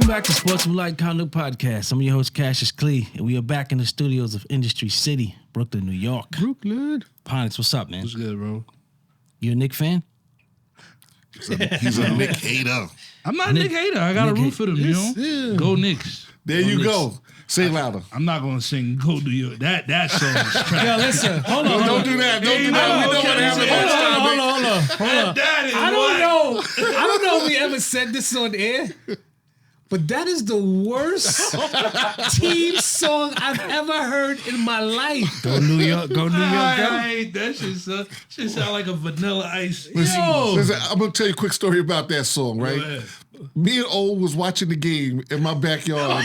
Welcome back to Sportsmanlike Conduct Podcast. I'm your host, Cassius Clee, and we are back in the studios of Industry City, Brooklyn, New York. Brooklyn. Ponix, what's up, man? What's good, bro? You a Knicks fan? He's a Knick hater. I'm not a Knick hater. I got to root for them, you know? Yeah. Go Knicks. There you go. Say it louder. I'm not going to sing Go New York. That song is trash. Yo, listen, hold on. Don't do that. Don't do that. We know what happened. Hold on. That is I don't know if we ever said this on air, but that is the worst team song I've ever heard in my life. Go New York, go New York, go. I hate that shit sound like a Vanilla Ice. Listen, I'm going to tell you a quick story about that song, right? Go ahead. Me and O was watching the game in my backyard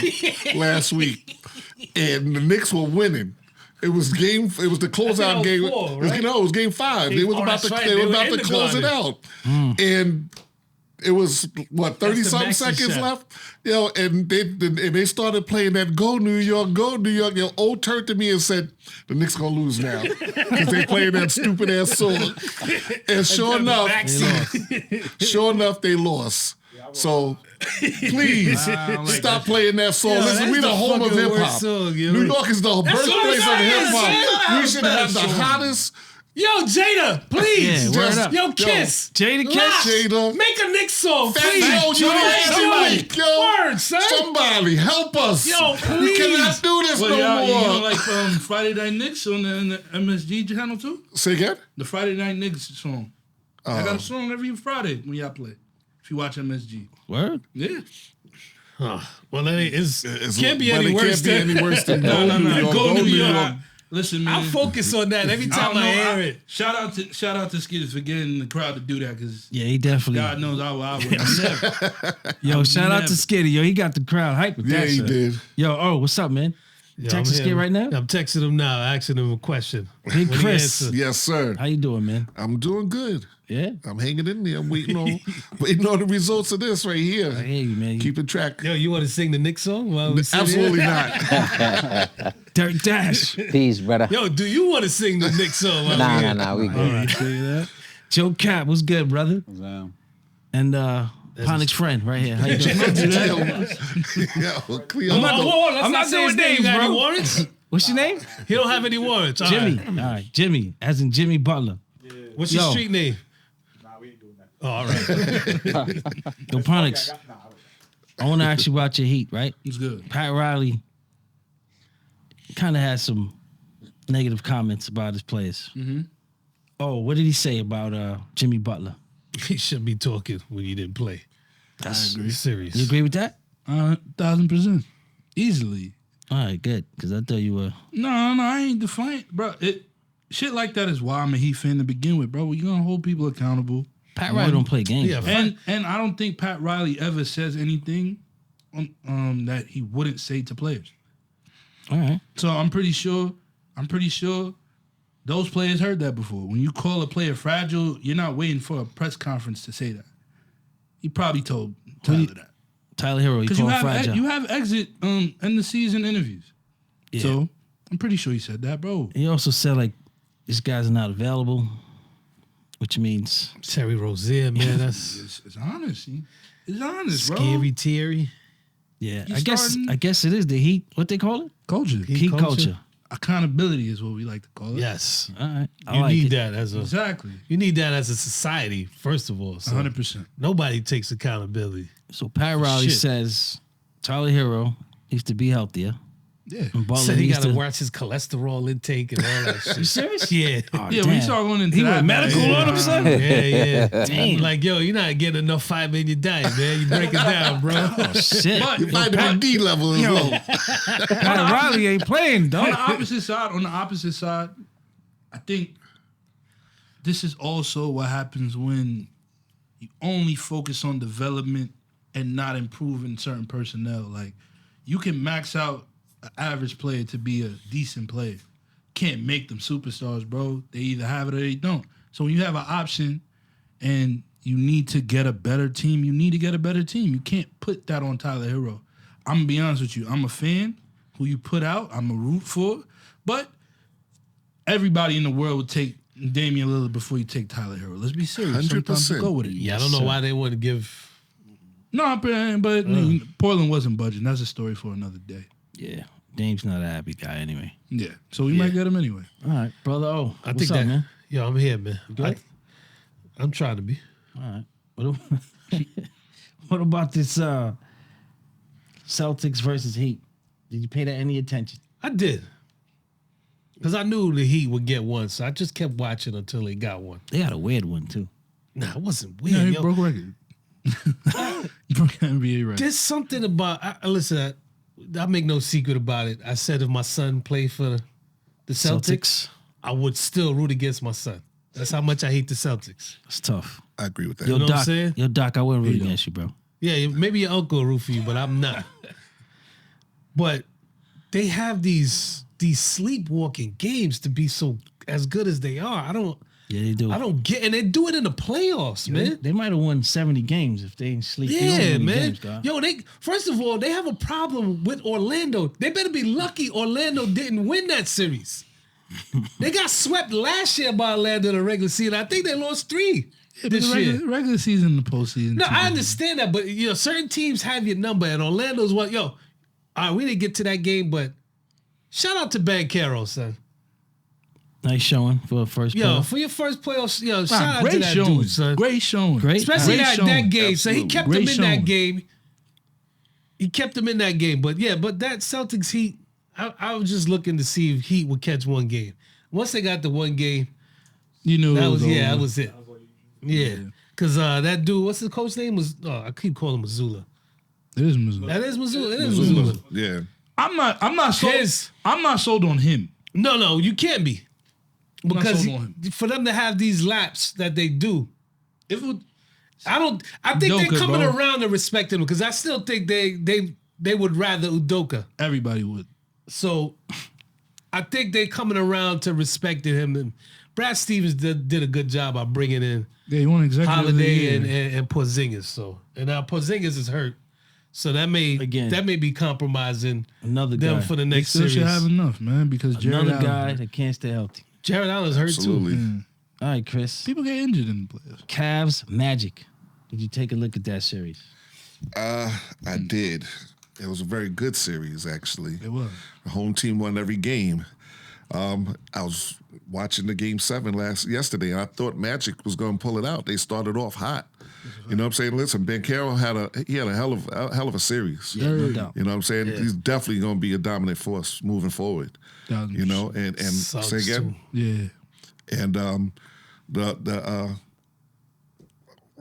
last week, and the Knicks were winning. It was the closeout game. It was game 5. They was about to close it out. And it was 30-something seconds left, and they started playing that "Go New York, Go New York." O turned to me and said, "The Knicks gonna lose now because they playing that stupid ass song." And sure enough, they lost. So please stop playing that song. Listen, we the home of hip hop. New York is the birthplace of hip hop. We should have the hottest. Yo, Jada, please. Yeah, word up. Yo, Kiss. Jada Kiss. Jada. Make a Knicks song, please. Word, son. Somebody help us. Yo, please. We cannot do this no more. You know, like Friday Night Knicks on the MSG channel too? Say again? The Friday Night Knicks song. I got a song every Friday when y'all play. If you watch MSG. Word? Yeah. Well, it can't be any worse than No. Go New York. Listen, man. I focus on that every time I hear it. Shout out to Skidder for getting the crowd to do that, because Yeah, he definitely. God knows I would. Yo, shout out to Skitty. Yo, he got the crowd hyped with Yeah, that he shit. did. Yo, what's up, man? Texas Skid right now? I'm texting him now, asking him a question. Big Chris. Yes, sir. How you doing, man? I'm doing good. Yeah? I'm hanging in there. I'm waiting on the results of this right here. I hear you, man. Keeping track. Yo, you want to sing the Knicks song? Absolutely not. Dirt Dash. Peace, brother. Yo, do you want to sing the Knicks song? Nah, we good. All right, see that? Joe Cap, what's good, brother? And Ponix friend right here. How you doing? I'm not saying names, bro. Warrants? What's your name? He don't have any warrants. All Jimmy. right. All right, Jimmy, as in Jimmy Butler. What's your street name? We ain't doing that. Oh, all right. Yo, Ponix, I want to ask you about your Heat, right? It's good. Pat Riley kind of had some negative comments about his players. Mm-hmm. Oh, what did he say about Jimmy Butler? He shouldn't be talking when he didn't play. That's serious. You agree with that? 1,000%. Easily. All right, good. Because I thought you were. No, I ain't defiant, bro. Shit like that is why I'm a Heat fan to begin with, bro. You're gonna hold people accountable. Pat Riley don't play games. Yeah, And I don't think Pat Riley ever says anything that he wouldn't say to players. All right. So I'm pretty sure those players heard that before. When you call a player fragile, you're not waiting for a press conference to say that. He probably told Tyler that. Tyler Hero, he Because called fragile. you have exit end the season interviews. Yeah. So I'm pretty sure he said that, bro. He also said, like, this guy's not available, which means Terry Rozier, man, that's It's honest. It's honest, bro. scary Terry. yeah. You I starting- guess it is the Heat. What they call it? Culture. Heat culture. Accountability is what we like to call it. Yes. All right. I You like need it. that as a Exactly. society, first of all. So 100%. nobody takes accountability. So Pat Riley Shit. says Tyler Hero needs to be healthier. Yeah. And Butler Said he needs got to to. watch his cholesterol intake and all that shit. You serious? Yeah. Oh, Yeah, damn. when you start going into He that. went medical man, on himself? Yeah. Damn. I'm like, yo, you're not getting enough fiber in your diet, man. You break it down, bro. Oh, shit. But Your vitamin D level is low. Pat Riley ain't playing, on dog. the opposite side, I think this is also what happens when you only focus on development and not improving certain personnel. Like, you can max out an average player to be a decent player. Can't make them superstars, bro. They either have it or they don't. So when you have an option and you need to get a better team, you need to get a better team. You can't put that on Tyler Hero. I'm going to be honest with you. I'm a fan who you put out. I'm a root for. But everybody in the world would take Damian Lillard before you take Tyler Hero. Let's be serious. 100%. Sometimes you go with it. Yeah, I don't know why they wouldn't give No, but Portland wasn't budging. That's a story for another day. Yeah, Dame's not a happy guy anyway. Yeah, so we might get him anyway. All right, brother. Oh, I what's think up, that, man? Yo, I'm here, man. Good? I'm trying to be. All right. What about this Celtics versus Heat? Did you pay that any attention? I did. Because I knew the Heat would get one, so I just kept watching until they got one. They got a weird one too. Nah, it wasn't weird. Yeah, he yo. broke record. He broke NBA record. There's something about listen. I make no secret about it. I said if my son played for the Celtics, I would still root against my son. That's how much I hate the Celtics. It's tough. I agree with that. Yo, know what I'm Doc, saying? Yo, Doc, I wouldn't root against you, bro. Yeah, maybe your uncle will root for you, but I'm not. But they have these sleepwalking games to be so as good as they are. Yeah, they do. I don't get, and they do it in the playoffs, man. They might have won 70 games if they didn't sleep. Yeah, man. Games, dog. Yo, first of all, they have a problem with Orlando. They better be lucky Orlando didn't win that series. They got swept last year by Orlando in the regular season. I think they lost 3 this year. Regular season and the postseason. No, I understand that, but certain teams have your number, and Orlando's what? Yo, all right, we didn't get to that game, but shout out to Banchero, son. Nice showing for a first Yo, playoff. for your first playoffs, shout out great to that showing. dude, son. Great showing. Great. Especially Great that showing. game. So he kept Great them in that showing. game. He kept them in that game. But that Celtics Heat, I was just looking to see if Heat would catch one game. Once they got the one game, You knew that it was over. that was it. Yeah. Because that dude, what's the coach name? I keep calling him Missoula. It is Missoula. That is Missoula. It is Missoula. Yeah. I'm not sold. His- I'm not sold on him. No, you can't be. not Because sold on him. for them to have these laps that they do, If it would, I think they're Udoka, coming bro. around to respecting him because I still think they would rather Udoka. everybody would. So I think they coming around to respecting him. And Brad Stevens did a good job of bringing in Yeah, he won executive of the Holiday year. and Porzingis. So and now Porzingis is hurt, so that may be compromising Another them guy. for the They next still series. should have enough, man, because Jared Another Allen, guy that can't stay healthy. Jared Allen's hurt Absolutely. too. All right, Chris. People get injured in the playoffs. Cavs Magic. Did you take a look at that series? I did. It was a very good series, actually. It was. The home team won every game. I was watching the game 7 yesterday, and I thought Magic was going to pull it out. They started off hot. You know what I'm saying? Listen, Banchero had a hell of a series. Yeah, no doubt. You know what I'm saying? He's definitely going to be a dominant force moving forward. You know, and Sucks say again, Yeah. and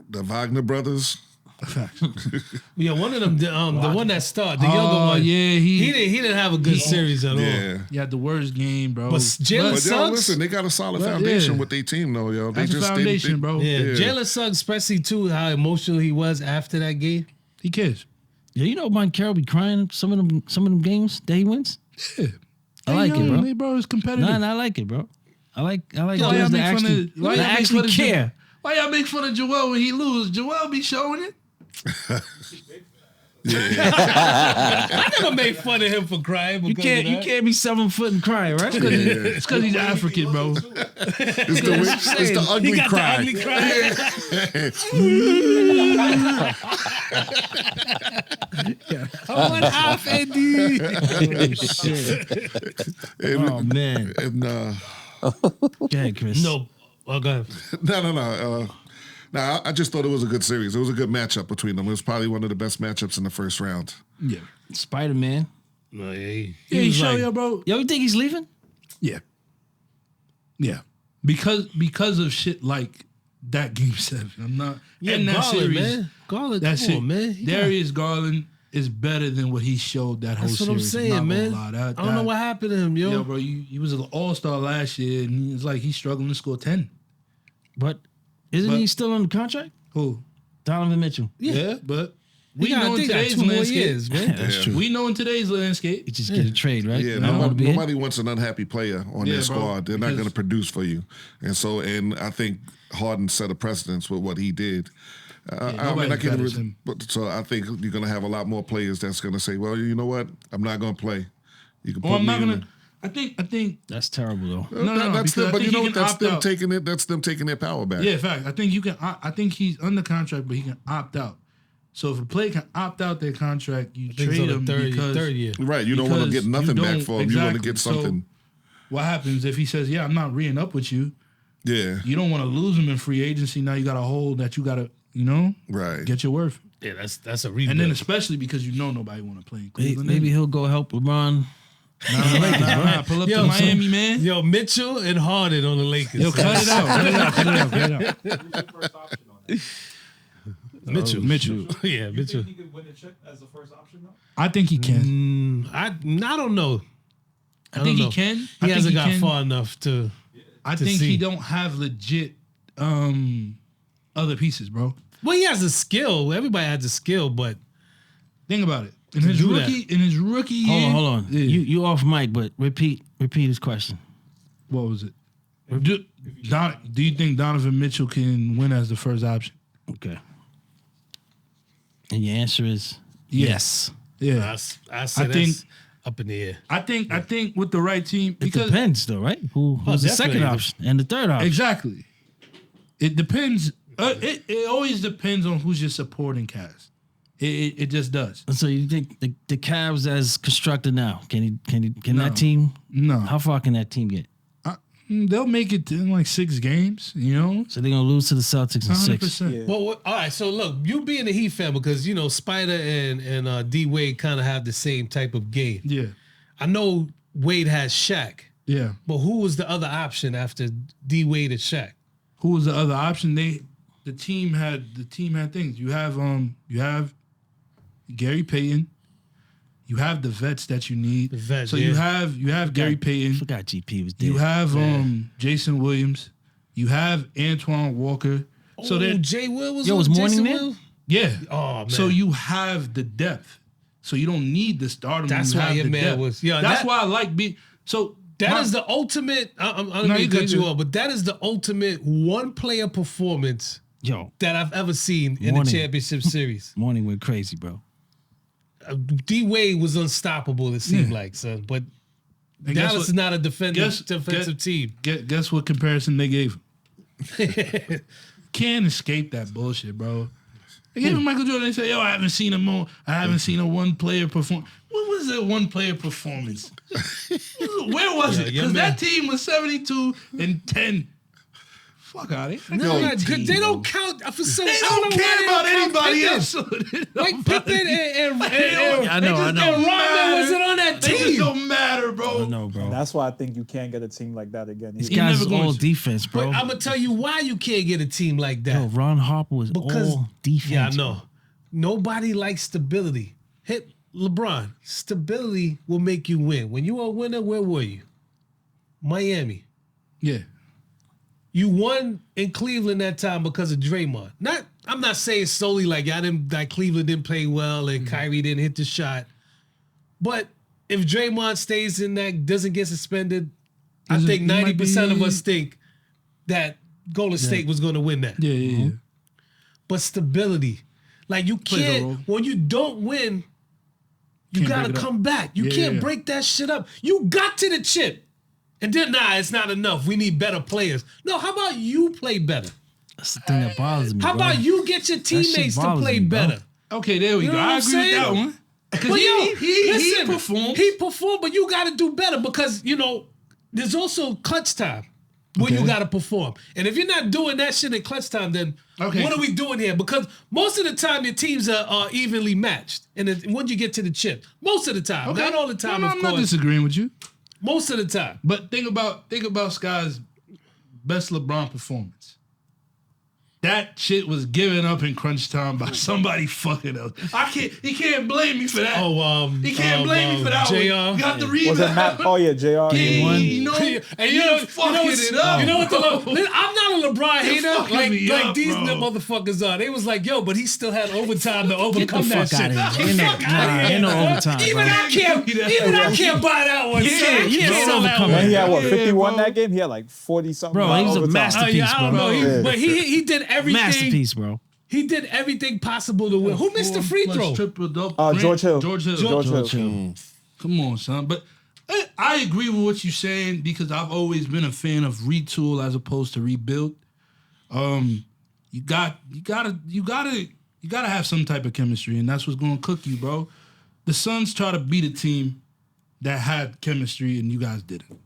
the Wagner brothers. Yeah, one of them, the one that started, the younger one. Yeah, He didn't have a good series at all. Yeah. He had the worst game, bro. But Jalen But yo, Suggs, listen, they got a solid But, foundation yeah. with their team, though, yo. They That's a just foundation, bro. yeah, Yeah. Jalen Suggs, especially too, how emotional he was after that game. He cares. Yeah, you know Banchero be crying some of them games that he wins. Yeah. I like it, bro. Bro, it's competitive. Nah, I like it, bro. I like Why dudes y'all that make fun actually, of- why that y'all make actually fun of care. Why y'all make fun of Joel when he lose? Joel be showing it. I never made fun of him for crying. You can't be 7 foot and cry, right? It's because he's African, bro. It's the ugly He got cry. the ugly cry. I want half Eddie. Oh man. And, Go ahead, Chris. No, go ahead. no. Nah, I just thought it was a good series. It was a good matchup between them. It was probably one of the best matchups in the first round. Yeah. Spider-Man. No, yeah, Yeah, he was show like- you, bro. Yo, you think he's leaving? Yeah. Yeah. Because of shit like that game 7. I'm not. and that Garland, series, man. Garland, that come shit, on, man. Darius Garland is better than what he showed that whole That's what I'm series. saying, not gonna man. lie. I don't know what happened to him, yo. Yo, bro, he was an all-star last year, and it's like he's struggling to score 10. But isn't But- he still under contract? Who? Donovan Mitchell. Yeah, but He we got, know I in think, got today's 2 more landscape. years, man. That's true. We know in today's landscape. You just get a trade, right? Yeah, Not wanna be in? nobody wants an unhappy player on Yeah, their bro, squad. They're not because- going to produce for you. And I think Harden set a precedence with what he did. I nobody's can't better even. than him. But so I think you're going to have a lot more players that's going to say, "Well, you know what? I'm not going to play. You can put Well, I'm me not in gonna. I think. That's terrible, though. No, that's because them, I but think you know he what? can That's opt them out. taking it. That's them taking their power back. Yeah, in fact, I think you can. I think he's under contract, but he can opt out. So if a player can opt out their contract, you Things trade on the them third year. Right. You don't want to get nothing back for him. You want to Exactly. get something. So what happens if he says, "Yeah, I'm not re-ing up with you"? Yeah. You don't want to lose him in free agency. Now you got a hole that you got to, Right. get your worth. Yeah, that's a rebuild. And then especially because nobody want to play in Cleveland. Maybe he'll go help LeBron. Nah, pull up to Miami, man. Yo, Mitchell and Harden on the Lakers. Yo, cut it out. Cut it out. First option on that. Mitchell. Yeah, You Mitchell. think he could win the chip as the first option though? I think he can. I don't know. I think he can. He I think hasn't got can. far enough to. I to think see. he don't have legit other pieces, bro. Well, he has a skill. Everybody has a skill, but Think about it. In To his do rookie year. Hold on. Yeah. You off mic, but repeat his question. What was it? Do you think Donovan Mitchell can win as the first option? Okay. And your answer is Yeah. yes. Yeah. I say I think- that's up in the air. I think with the right team, It because depends, though, right? Who's the second definitely. option and the third option? exactly, it depends. It always depends on who's your supporting cast. It just does. So you think the Cavs as constructed now can No. that team? No, How far can that team get? they'll make it in like 6 games. So they're gonna lose to the Celtics in 6. 100%. Yeah. Well, all right. So look, you being a Heat fan because Spider and D Wade kind of have the same type of game. Yeah, I know Wade has Shaq, yeah. but who was the other option after D Wade and Shaq? Who was the other option? The team had things. You have Gary Payton. You have the vets that you need. The vets, so yeah. you have Gary I Payton. forgot GP was there. You have Jason Williams. You have Antoine Walker. So Oh, that Jay Will was Yo, on was Mourning Jason there? Will? yeah. Oh man. So you have the depth. So you don't need the stardom. That's you why have your the man depth. was- yeah, That's that- why I like being. So That is the ultimate. I'm No, gonna you cut good, you dude. off, but that is the ultimate one player performance Yo, that I've ever seen in Morning. the championship series. Morning went crazy, bro. D Wade was unstoppable. It seemed like, son, but And guess Dallas what? is not a defensive Guess- team. Guess what comparison they gave him? Can't escape that bullshit, bro. They gave him Michael Jordan. They said, "Yo, I haven't seen a one player perform." What was that one player performance? Where was it? your Because man- that team was 72-10. Fuck out of here. No, team, they don't count for some. They I don't know why care they about don't count anybody Pippen. else. Like Pippen and I know. and Rodman wasn't on that They just team. don't matter, bro. No, bro. That's why I think you can't get a team like that again. These He guys never is going all to. defense, bro. But I'm gonna tell you why you can't get a team like that. Yo, Ron Harper was Because all defense. yeah, I know. Nobody likes stability. Hit LeBron. Stability will make you win. When you are a winner, where were you? Miami. Yeah. You won in Cleveland that time because of Draymond. I'm not saying solely like Cleveland didn't play well and Kyrie didn't hit the shot. But if Draymond stays in that, doesn't get suspended, I think it might 90% of be- us think that Golden State was going to win that. Yeah. But stability. Like you Plays a role. can't, when you don't win, you Can't gotta break it up. come back. You Yeah, can't yeah. break that shit up. You got to the chip. And then, it's not enough. We need better players. No, how about you play better? That's the thing that bothers me. How bro. about you get your shit teammates to bothers play me, bro. better? Okay, there we You go. know what I I'm agree with saying? that one. Because But he listen, performed. He performed, but you got to do better because, there's also clutch time where you Okay. got to perform. And if you're not doing that shit in clutch time, then Okay. what are we doing here? Because most of the time, your teams are evenly matched. And when you get to the chip, most of the time, Okay. not all the time, No, of I'm not course. disagreeing with you. Most of the time. But think about Sky's best LeBron performance. That shit was given up in crunch time by somebody fucking else. He can't blame me for that. He can't blame me for that JR. one. You got to read Was it Matt? Oh yeah, Jr. You know, And you you fucking know, it up. You know what? I'm not a LeBron hater fucking me like up, these bro. motherfuckers are. They was like, yo, but he still had overtime to overcome that fuck shit. outta here. Get the Ain't fuck no- outta nah, here. ain't no overtime, Even bro. I can't buy that one. Yeah, Son. You yeah, can't sell that overcome one. And he had what, Yeah, 51 bro. that game? He had like 40 something. Bro, he's a overtime. masterpiece. I don't know. Yeah. But he did everything. Masterpiece, bro. He did everything possible to win. Who missed the free throw? George Hill. George Hill. George Hill. Come on, son. But I agree with what you're saying because I've always been a fan of retool as opposed to rebuild. You gotta You gotta have some type of chemistry, and that's what's gonna cook you, bro. The Suns try to beat a team that had chemistry, and you guys didn't,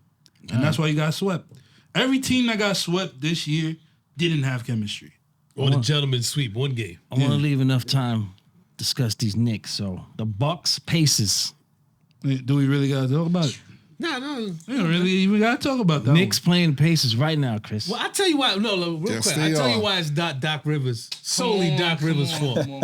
and that's why you got swept. Every team that got swept this year didn't have chemistry. Or the gentleman's sweep, one game. I want to leave enough time to discuss these Knicks. So the Bucks, Pacers. Do we really gotta talk about it? No. We don't really even gotta talk about that. Knicks playing the Pacers right now, Chris. Well, I tell you why. No, real Yes, quick. they I tell you are. why it's Doc Rivers. Solely Doc Rivers' fault. I'm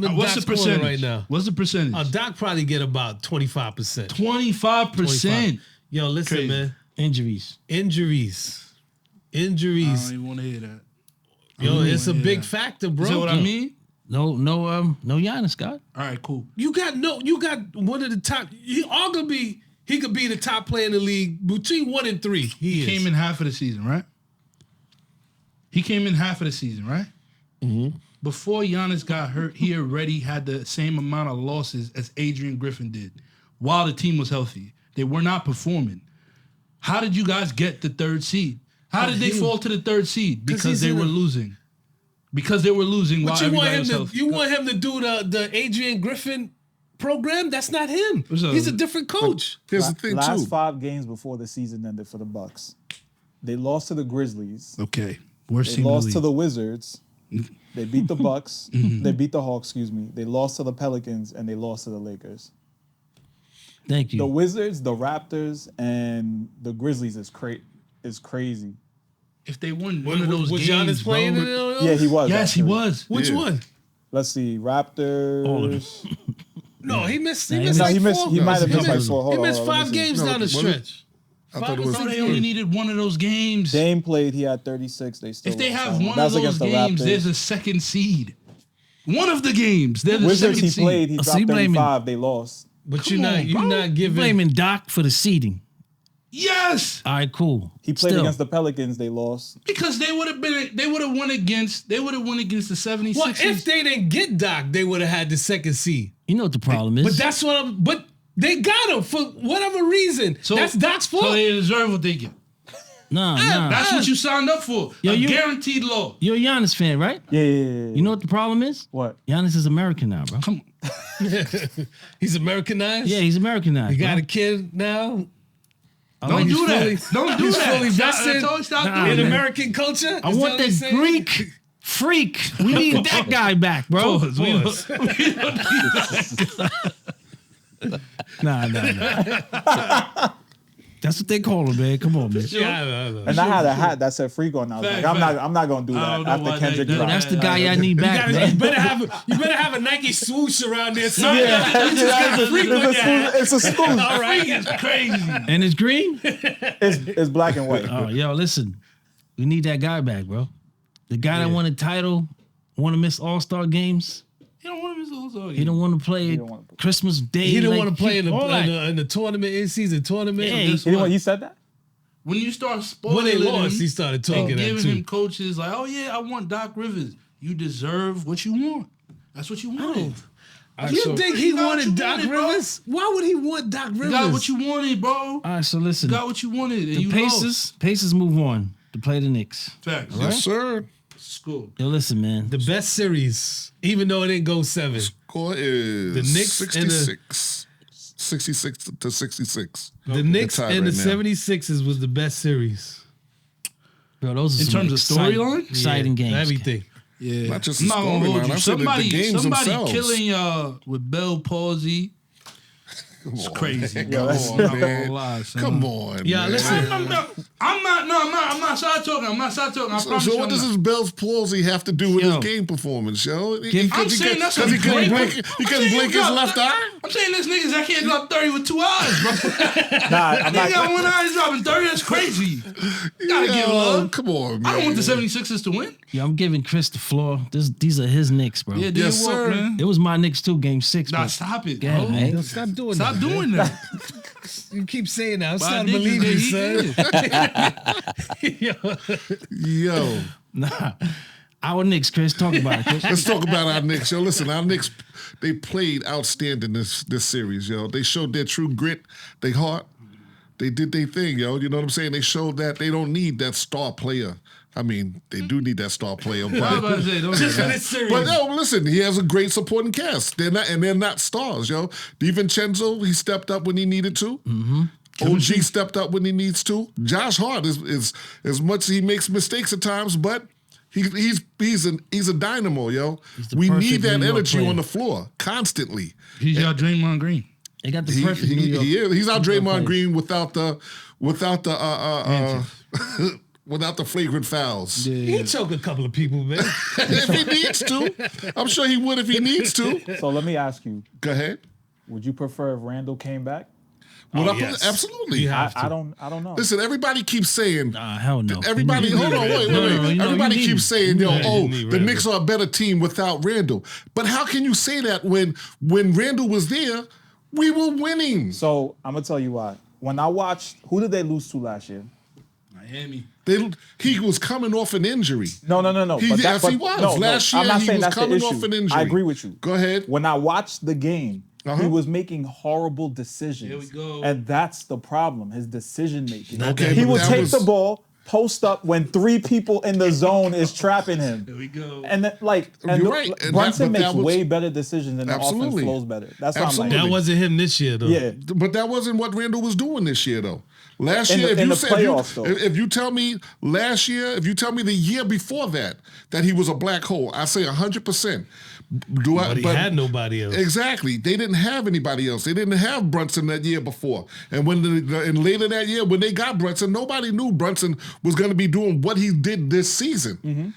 in What's Doc's the corner percentage right now. What's the percentage? Doc probably get about 25%. 25%. Yo, listen, Crazy. man. Injuries. Injuries. I don't even want to hear that. Yo, it's a yeah. big factor, bro. Is that what I mean? No Giannis, Scott. All right, cool. You got one of the top. Arguably, he could be the top player in the league between 1 and 3. He is. Came in half of the season, right? He came in half of the season, right? Mm-hmm. Before Giannis got hurt, he already had the same amount of losses as Adrian Griffin did while the team was healthy. They were not performing. How did you guys get the 3rd seed? How did they fall to the 3rd seed? Because they were losing. Because they were losing while everybody was healthy. You want him to do the Adrian Griffin program? That's not him. He's a different coach. Here's the thing, Last too. 5 games before the season ended for the Bucks. They lost to the Grizzlies. Okay. Worst They team in the lost league. to the Wizards. They beat the Bucks. They beat the Hawks, excuse me. They lost to the Pelicans, and they lost to the Lakers. Thank you. The Wizards, the Raptors, and the Grizzlies is crazy. If they won one of those was games, Giannis playing bro, in those? Yeah, he was. yes, he actually. was. Which Yeah. one? Let's see, Raptors. No, he missed. He Nah, missed. No, like he missed. four- He might have he missed like missed- 4. Hold He on, missed hold on, 5 let me see. games No, down the what is- stretch. I thought it was. They only needed one of those games. Dame played. He had 36. They still. If they lost. have one That of was those against the games, Raptors. there's a 2nd seed. One of the games, they're the Wizards. 2nd He seed. played. He So dropped you blaming- 35. They lost. But Come on, you're bro. not giving. Blaming Doc for the seeding. Yes, All right, cool. He played Still, against the Pelicans. They lost. because they would have won against the 76ers. Well, if they didn't get Doc, they would have had the 2nd seed. You know what the problem is. But that's what I'm. But they got him for whatever reason. That's Doc's fault. So they deserve what they get. Nah. That's what you signed up for. Yo, A you- guaranteed law. You're a Giannis fan, right? Yeah. You know what the problem is? What? Giannis is American now, bro. Come on. He's Americanized. Yeah, he's American now. He got bro. a kid now. Don't do that. fully- Don't do he's that. fully vested Stop Nah, doing in that. American culture. I Is want that what he's that saying? Greek freak. We need that guy back, bro. Pause. We don't need that. Nah. That's what they call him, man. Come on, man. Yeah, I know. And I had a hat that said "Freak" on. I was like, I'm not gonna do I that don't know after why Kendrick they- Yo, dropped. that's the guy I need back, You man. better have a Nike swoosh around there. Son. It's a spoon. All right. It's crazy. And it's green? It's black and white. Oh, yo, listen. We need that guy back, bro. The guy that won a title, want to miss All-Star games. You don't want to miss all He don't want to play don't wanna play. Christmas Day. He didn't like, want to play in all that. the tournament, in-season tournament. Yeah, Guess You know what? what? You said that? When you start spoiling When they him lost, he started and talking that giving too. him coaches like, oh yeah, I want Doc Rivers. You deserve what you want. That's what you wanted. You think he You got what wanted you Doc wanted, bro. Rivers? Why would he want Doc Rivers? You got what you wanted, bro. All right, so listen. You got what you wanted, and The you lost. Pacers move on to play the Knicks. Facts. Yes, sir. School. Yo, listen, man. the best series, even though it didn't go 7. Score is The Knicks and the- 66 to 66. The Knicks tied and the right now. 76ers was the best series. Bro, those are In some terms of storyline? exciting games. Everything. Yeah. Not just I'm the not gonna hold storyline. you. I said the games Somebody themselves. killing y'all with Bell palsy. It's crazy. man. bro. Come I'm on, not man. gonna lie, son. Come on. Yeah, man. listen. I'm not side talking. I'm not side talking. I promise So you what I'm does not. this Bell's palsy have to do with Yo. his game performance, yo? I'm saying that's a he couldn't great blink, one. he I'm couldn't saying blink you his got- left eye. I'm saying this niggas that can't drop 30 with 2 eyes, bro. Nah, I'm They got not. one eye dropping 30. That's crazy. You gotta give Yo, love. come on, man. I don't want the 76ers to win. Yo, I'm giving Chris the floor. These are his Knicks, bro. Yeah, do Yes, your work, sir. man. It was my Knicks too, game 6. Nah, but- stop it. Yeah, bro. man. Stop doing Stop that. doing that. You keep saying that. I'm My starting to niggas, believe you, they- son. Yo, Nah. Our Knicks, Chris. Talk about it, Chris. let's talk about our Knicks. Yo, listen, our Knicks, they played outstanding this series, yo. They showed their true grit, their heart. They did their thing, yo. You know what I'm saying? They showed that they don't need that star player I mean, they do need that star player, I was about but to say, don't Just do for that. this series. but no, listen, he has a great supporting cast. They're not stars, yo. DiVincenzo, he stepped up when he needed to. Mm-hmm. OG stepped up when he needs to. Josh Hart is as much as he makes mistakes at times, but he's a dynamo, yo. the We perfect need that New York energy player. on the floor constantly. He's your Draymond Green. They got the perfect New York. He's our New York Draymond players. Green without the without the flagrant fouls. He choke a couple of people, man. If he needs to, I'm sure he would if he needs to. So let me ask you: Go ahead. would you prefer if Randall came back? Yes. Absolutely. You have to. I don't know. Listen, everybody keeps saying. Nah, hell no. Everybody, hold on, wait. No, you know, Everybody you keeps need saying, him. You need the Randall. Knicks are a better team without Randall. But how can you say that when Randall was there, we were winning? So I'm gonna tell you why. When I watched, who did they lose to last year? Miami. He was coming off an injury. No. He was. No, Last I'm year, not he saying was that's the coming issue. off an injury. I agree with you. Go ahead. When I watched the game, he was making horrible decisions. Here we go. And that's the problem, his decision making. Okay, he but will that take was- the ball, post up when 3 people in the zone is trapping him. Here we go. And then, and You're right. And Brunson but that makes was- way better decisions and the offense Absolutely. flows better. That's what Absolutely. I'm That like. wasn't him this year, though. Yeah. But that wasn't what Randall was doing this year, though. Last In year, the playoffs, though. if you tell me last year, if you tell me the year before that he was a black hole, I say 100%. But he had nobody else. Exactly. They didn't have anybody else. They didn't have Brunson that year before. And and later that year, when they got Brunson, nobody knew Brunson was going to be doing what he did this season. Mm-hmm.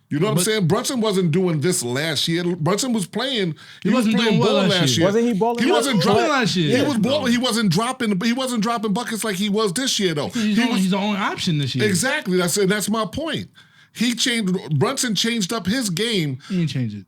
You know what I'm saying? Brunson wasn't doing this last year. Brunson was playing. He was wasn't playing doing well ball last last year. year. Wasn't he balling? He wasn't balling dropping last year. He was balling. He wasn't dropping. He wasn't dropping buckets like he was this year, though. He's the only option this year. Exactly. That's my point. Brunson changed up his game. He didn't change it.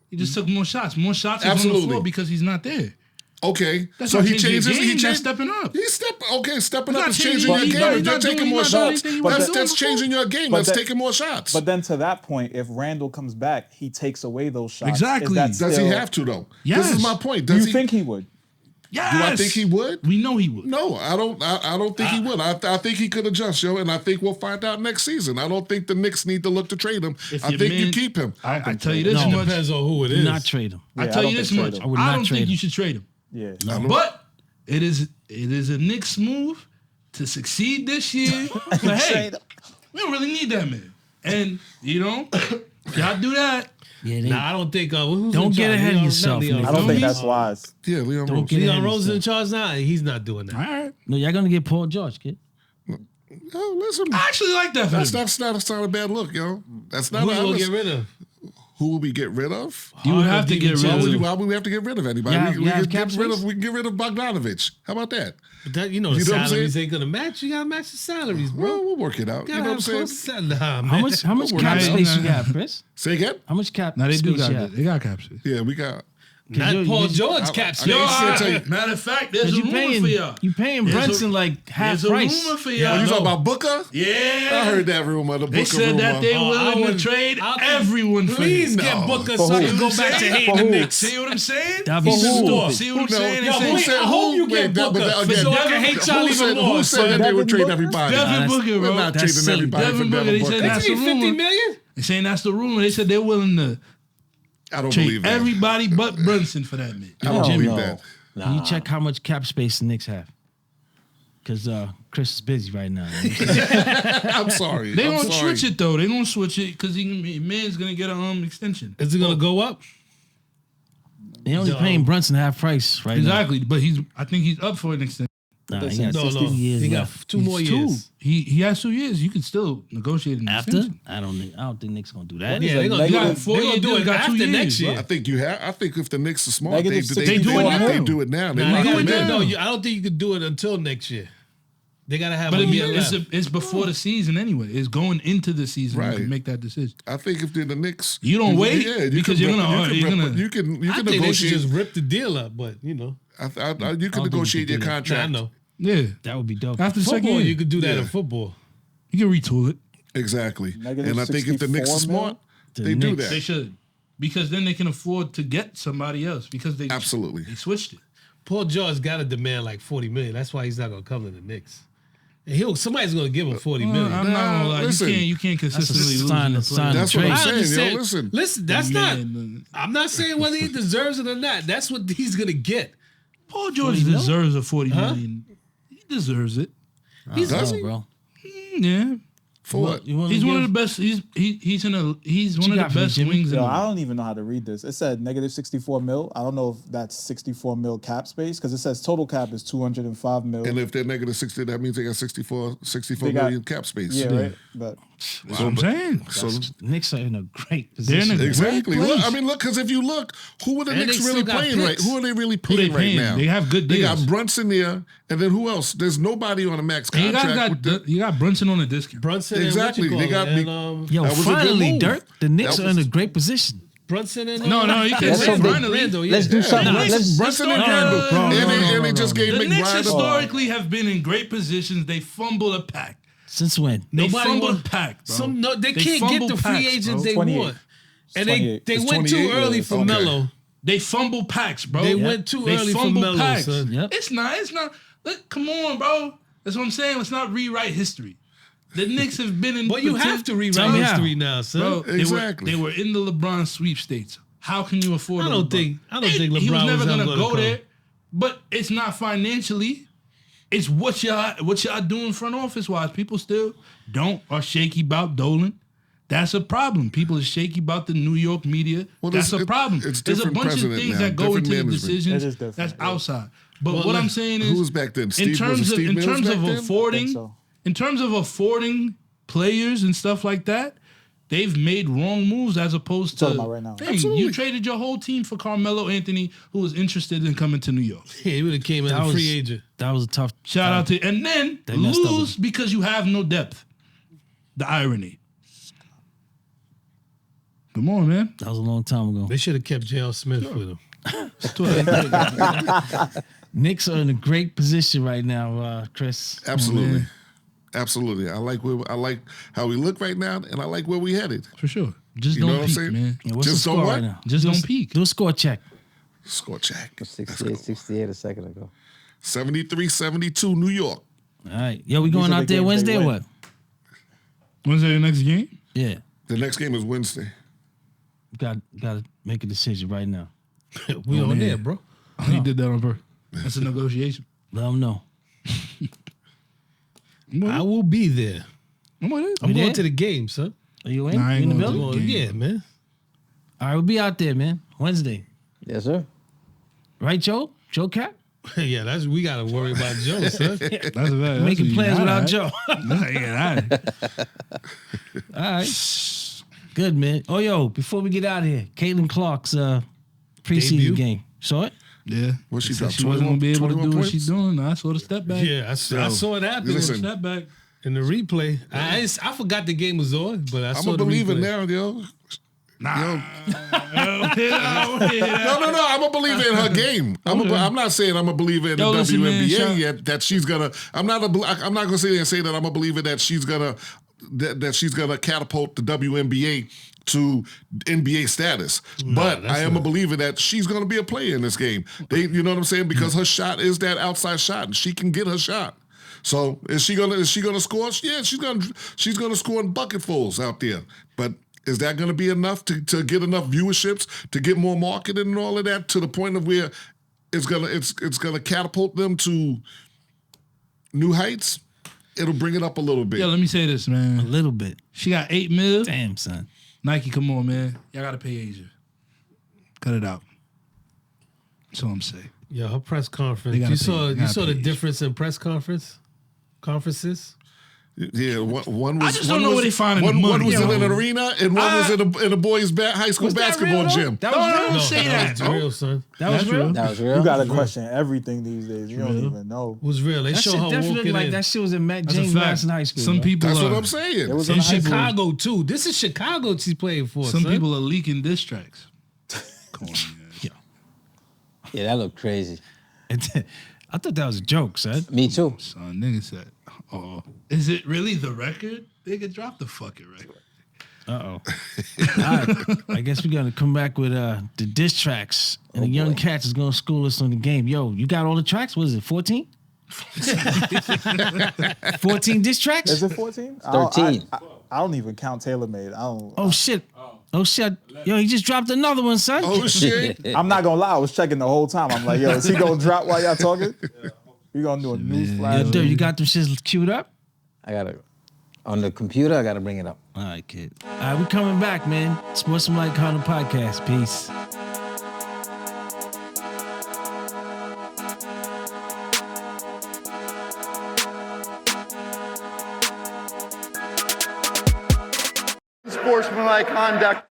He just took more shots. More shots is on the Absolutely. floor because he's not there. Okay, That's so not he changing changed your his. game, He that's changed. stepping up. Stepping He's up not is changing changing your your game. game. If He's you're not taking doing- more he's not doing shots, anything he was that's doing changing your game. But That's that- taking more shots. But then to that point, if Randall comes back, he takes away those shots. Exactly. Is that Does he still- have to though? Yes. This is my point. Do Does you think he would? Yes. Do I think he would? We know he would. No, I don't. I don't think he would. I think he could adjust, yo, and I think we'll find out next season. I don't think the Knicks need to look to trade him. If I your think you man- keep him. I tell you this No. much. Depends on who it Do is. not trade him. I Yeah, tell I you don't this think much. trade I would I not don't trade think him. you should trade him. Yeah. But it is a Knicks move to succeed this year. But hey, we don't really need that man. And y'all do that. Yeah, they, Nah, I don't think. Who's Don't in get charge? ahead of Leon- yourself, not Leon Nick. I don't Rose. think that's wise. Yeah, Leon don't Rose. get ahead Leon of Rose is in yourself. charge now. He's not doing that. All right. No, y'all gonna get Paul George, kid. Oh, listen. I actually like that for That's him. not a bad look, yo. That's not. Who a, will get rid of? who will we get rid of? You would have to get rid Why of would, him. why would we have to get rid of anybody? Yeah, we yeah, can cap get rid of. space? We can get rid of Bogdanovich. How about that? But that, the You know what I'm salaries saying? ain't gonna match. You gotta match the salaries, bro. Well, we'll work it out. You know what I'm saying? Nah, man. How much We'll cap work it out. space you got, Chris? Say again? How much cap Now they do space got you that. have? They got cap space. Yeah, we got. Not you- Paul you- George cap space. Yo, I- tell you- Matter of fact, there's Cause a you rumor paying for y'all. Brunson There's a- like half There's a price. rumor for Oh, y'all. you no. talking about Booker? Yeah. I heard that rumor. The Booker They said rumor. that they Oh, I willing to would- trade I'll- everyone for Please him. get No. Booker For so I who? can go back to For hating the who? Knicks. See what I'm saying? That'd be For who? stupid. See what I'm Who saying? knows? They Yo, said- wait, I hope you get that- but Booker. that- For again, Booker hate y'all even more. Who said that they would Devin trade Booker? everybody? Devin that's- Booker, We're bro. not That's trading silly. everybody for Devin Booker, Devin they said Booker. that's They the need 50 rumor. million? They're saying that's the rumor. They said they're willing to I don't trade believe that. everybody but Brunson for that man. I don't Jimmy. believe that. Can you check how much cap space the Knicks have? Because Chris is busy right now. I'm sorry. They I'm don't sorry. switch it though. They don't switch it because man's gonna get an extension. Is it gonna go up? They only paying Brunson half price right Exactly, but I think he's up for an extension. now. Nah, They he said got No, 60 no. years He got left. 2 more He's years. He has 2 years. You can still negotiate an After? extension. I don't think Knicks gonna do that. What is Yeah, it, they're gonna negative- do four it. They're gonna years, do it got 2 after years, next bro. year. I think I think if the Knicks are smart, Negative they 64 do it. now. They do it now. They Nah, lock they them gotta in. do it. No, I don't think you could do it until next year. They gotta have But a year it's, left. it's before the season anyway. It's going into the season. You Right. can make that decision. I think if they're the Knicks, You don't wait because can you're rip- gonna- you you're can gonna- rip- you can I think they should negotiate. just rip the deal up, but you can I don't think negotiate you your could do that. contract. Nah, I know. Yeah. That would be dope. After the second Football, year, you could do that Yeah. in football. you can retool it. Exactly. Negative And I think if the Knicks are 64 smart, The they do Knicks. They that. should. Because then they can afford to get somebody else because they Absolutely. they switched it. Paul George got to demand like $40 million. That's why he's not gonna come to the Knicks. And somebody's gonna give him $40 million. I'm not gonna lie. Listen. You can't consistently lose. sign in the of- sign of playoffs. That's what I'm I saying, understand. yo. Listen. Listen, that's Man, not. I'm not saying whether he deserves it or not. That's what he's gonna get. Paul George deserves a $40 million. He deserves it. He's Does he? bro. Yeah. For what? You wanna He's one give- of the best. He's one of got the for me, best Jimmy? wings in Yo, the I don't even know how to read this. It said negative 64 mil. I don't know if that's 64 mil cap space because it says total cap is 205 mil. And if they're negative 60, that means they got 64 They got- million cap space. yeah, right. But That's what I'm saying. So Knicks are in a great They're in position. a exactly. great Look, place. I mean, look, because if you look, who are the And Knicks they really still got playing right? picks. Who are they really Who they paying right paying? now? They have good They deals. got Brunson there, and then who else? There's nobody on a max And contract. you got Brunson on a discount. Brunson Exactly. and what They you call got it, big- and, Yo, That was a good finally, move. Dirk, the Knicks That are in was- a great position. Brunson and No, you can't That's say what they- finally. Randall, Let's do something. Knicks- Let's Brunson and No, Randall. no, no, And they just gave The Knicks McBride. historically have been in great positions. They fumble a pack. Since when? They Nobody fumble a want- pack, bro. they can't get fumble the free packs, agents bro. they 28. want. And 28. they It's went too 28? early for Okay. Melo. They fumble packs, bro. They went too They early for fumble Melo, packs. son. Yep. It's not. Look, come on, bro. That's what I'm saying. Let's not rewrite history. The Knicks have been in. But you have to Tell rewrite me how. history now, son. Bro, Exactly. they were in the LeBron sweepstakes. How can you afford? I don't LeBron? think He was LeBron never was gonna ever go come. there. But it's not financially. It's what y'all doing front office wise. People still are shaky about Dolan. That's a problem. People are shaky about the New York media. Well, that's a problem. it's There's a different bunch of president things now, that go different into the management. decisions It is different, that's yeah. outside. But Well, what I'm look, saying Who is, was back then? in Steve, was terms it of Steve Mills back then? affording, so. in terms of affording players and stuff like that, they've made wrong moves as opposed to Talking about right now. Dang, Absolutely. you traded your whole team for Carmelo Anthony, who was interested in coming to New York. Yeah, he would have came as That a was- free agent. That was a tough. Shout out to and then They messed up lose because you have no depth. The irony. Come on, man. That was a long time ago. They should have kept J.L. Smith with him. Knicks are in a great position right now, Chris. Absolutely. Absolutely. I like how we look right now, and I like where we headed. For sure. Just You know don't what I'm peak, saying? man. Yeah, what's Just the don't score what? right now? Just don't peak. Do a score check. Score check. 68 a second ago. 73-72 New York. All right. Yo, we going are out the there games Wednesday they or win. what? When's the next game? Yeah. The next game is Wednesday. Got to make a decision right now. We on man. there, bro. He did that on purpose. That's a negotiation. Let them know. I will be there. I'm with it. I'm You going there? to the game, son. Are you in? Nah, I ain't You in the going to building? the Well, game. yeah, man. All right, we'll be out there, man. Wednesday. Yes, sir. Right, Joe? Joe Cap? Yeah, we gotta worry about Joe, son. That's a fact. Making plans without Joe. Yeah, All right. Good, man. Oh, yo, before we get out of here, Caitlin Clark's preseason Debut? game. Saw it? yeah. What she Said dropped, she wasn't gonna be able to 21 do what points? she's doing. I saw the step back. Yeah, I saw it happen. Listen. Step back. In the replay. I forgot the game was on, but I I'm saw a the believer replay. now, yo. Nah. No. I'm a believer in her game. I'm not saying I'm a believer in Yo, the listen, man, WNBA shout- yet. That she's gonna. I'm not gonna sit there and say that I'm a believer that she's gonna catapult the WNBA to NBA status. But I am a believer that she's gonna be a player in this game. You know what I'm saying? Because her shot is that outside shot, and she can get her shot. So is she gonna score? Yeah, she's gonna score in bucketfuls out there. But is that going to be enough to get enough viewerships, to get more marketing and all of that, to the point of where it's gonna catapult them to new heights? It'll bring it up a little bit. Yo, let me say this, A man. little bit. She got 8 mil. Damn, son. Nike, come on, man. Y'all gotta pay Asia. Cut it out. That's all I'm saying. Yeah, her press conference. They gotta You pay- saw they gotta the pay. difference in press conferences? Yeah, one was. I just don't know where they finding the one money, was yo. in an arena, and one was in a boys' high school Was that basketball real, though? gym. That was real? Don't say that. That's real, son. That was real? That was real. You gotta question everything these days. You don't even know. It was real. They That show shit her definitely walking like in. that shit was in Matt That's a James fact. Madison High School. Some bro. people That's are, what I'm saying. It was in in high school. Chicago too. This is Chicago she's playing for. some son. people are leaking diss tracks. Come on, man. Yeah, that looked crazy. I thought that was a joke, son. Me too. Son, nigga said, oh, is it really the record? Nigga, drop the fucking record. Uh-oh. All right. I guess we're going to come back with the diss tracks. And the young cats is going to school us on the game. Yo, you got all the tracks? What is it, 14? 14 diss tracks? Is it 14? 13. I don't even count TaylorMade. I don't. Oh shit. Oh shit. Yo, he just dropped another one, son. Oh shit! I'm not gonna lie. I was checking the whole time. I'm like, yo, is he gonna drop while y'all talking? We gonna do a news Yo, flash. dude, you got them shits queued up? I gotta on the computer. I gotta bring it up. All right, kid. All right, we coming back, man. Sportsmanlike Hunter Podcast. Peace. Sportsmanlike conduct.